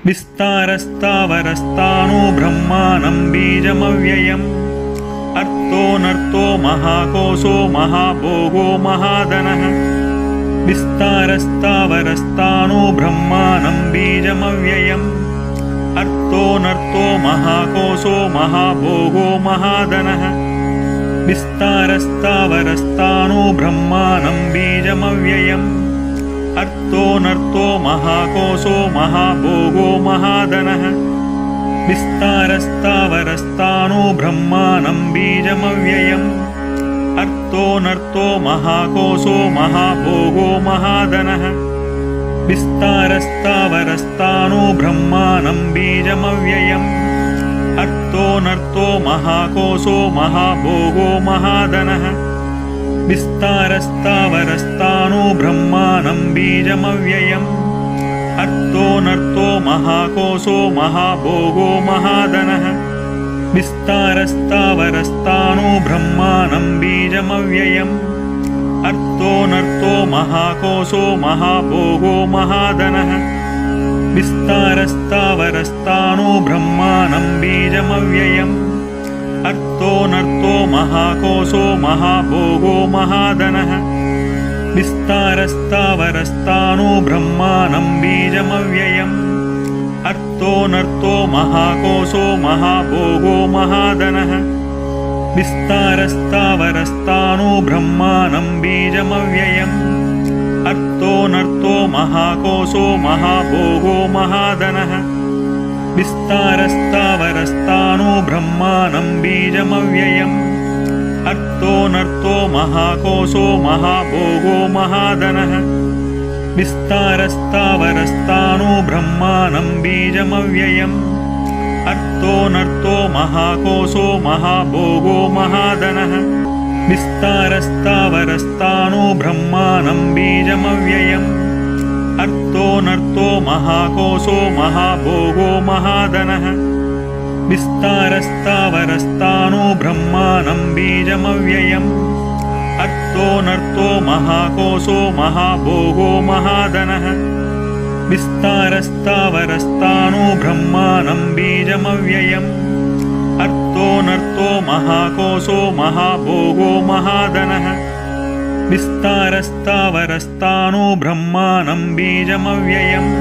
विस्तारस्तावरस्तानो ब्रह्माणं बीजमव्ययम् अर्थोऽनर्थो महाकोशो महाभोगो महाधनः विस्तारस्तावरस्तानो ब्रह्माणं बीजमव्ययम् अर्थोऽनर्थो महाकोशो महाभोगो महाधनः विस्तारस्तावरस्तानो ब्रह्माणं बीजमव्ययम् अर्थोऽनर्थो महाकोशो महाभोगो महाधनः विस्तारस्तावरस्तानो ब्रह्माणं बीजमव्ययम् अर्थोऽनर्थो महाकोशो महाभोगो महाधनः विस्तारस्तावरस्तानो ब्रह्माणं बीजमव्ययम् अर्थोऽनर्थो महाकोशो महाभोगो महाधनः विस्तारस्तावरस्तानो ब्रह्माणं बीजमव्ययम् अर्थोऽनर्थो महाकोशो महाभोगो महाधनः विस्तारस्तावरस्तानो ब्रह्माणं बीजमव्ययम् अर्थोऽनर्थो महाकोशो महाभोगो महाधनः विस्तारस्तावरस्तानो ब्रह्माणं बीजमव्ययम् अर्थोऽनर्थो महाकोशो महाभोगो महाधनः विस्तारस्तावरस्तानो ब्रह्माणं बीजमव्ययम् अर्थोऽनर्थो महाकोशो महाभोगो महाधनः विस्तारस्तावरस्तानो ब्रह्माणं बीजमव्ययम् अर्थोऽनर्थो महाकोशो महाभोगो महाधनः विस्तारस्तावरस्तानो ब्रह्माणं बीजमव्ययम् अर्थोऽनर्थो महाकोशो महाभोगो महाधनः विस्तारस्तावरस्तानो ब्रह्माणं बीजमव्ययम् अर्थोऽनर्थो महाकोशो महाभोगो महाधनः विस्तारस्तावरस्तानो ब्रह्माणं बीजमव्ययम् अर्थोऽनर्थो महाकोशो महाभोगो महाधनः विस्तारस्तावरस्तानो ब्रह्माणं बीजमव्ययम् अर्थोऽनर्थो महाकोशो महाभोगो महाधनः विस्तारस्तावरस्तानो ब्रह्माणं बीजमव्ययम् अर्थोऽनर्थो महाकोशो महाभोगो महाधनः विस्तारस्तावरस्तानो ब्रह्माणं बीजमव्ययम्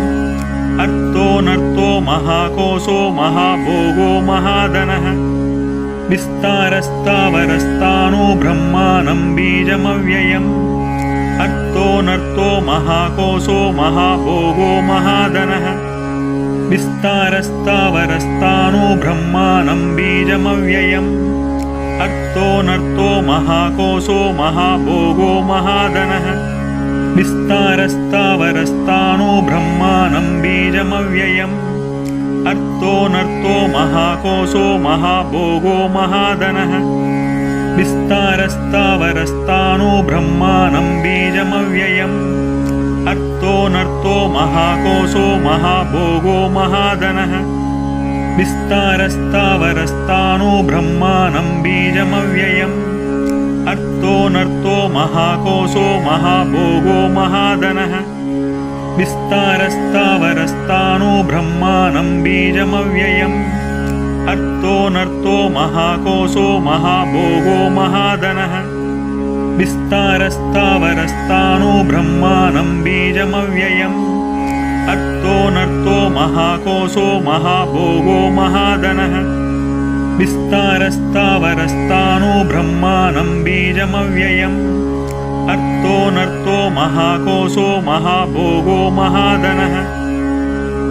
अर्थोऽनर्थो महाकोशो महाभोगो महाधनः विस्तारस्तावरस्तानो ब्रह्माणं बीजमव्ययम् अर्थोऽनर्थो महाकोशो महाभोगो महाधनः विस्तारस्तावरस्तानो ब्रह्माणं बीजमव्ययम् अर्थोऽनर्थो महाकोशो महाभोगो महाधनः विस्तारस्तावरस्तानो ब्रह्माणं बीजमव्ययम् अर्थोऽनर्थो महाकोशो महाभोगो महाधनः विस्तारस्तावरस्तानो ब्रह्माणं बीजमव्ययम् अर्थोऽनर्थो महाकोशो महाभोगो महाधनः विस्तारस्तावरस्तानो ब्रह्माणं बीजमव्ययम् अर्थोऽनर्थो महाकोशो महाभोगो महाधनः विस्तारस्तावरस्तानो ब्रह्माणं बीजमव्ययम् अर्थोऽनर्थो महाकोशो महाभोगो महाधनः विस्तारस्तावरस्तानो ब्रह्माणं बीजमव्ययम् अर्थोऽनर्थो महाकोशो महाभोगो महाधनः विस्तारस्तावरस्तानो ब्रह्माणं बीजमव्ययम् अर्थोऽनर्थो महाकोशो महाभोगो महाधनः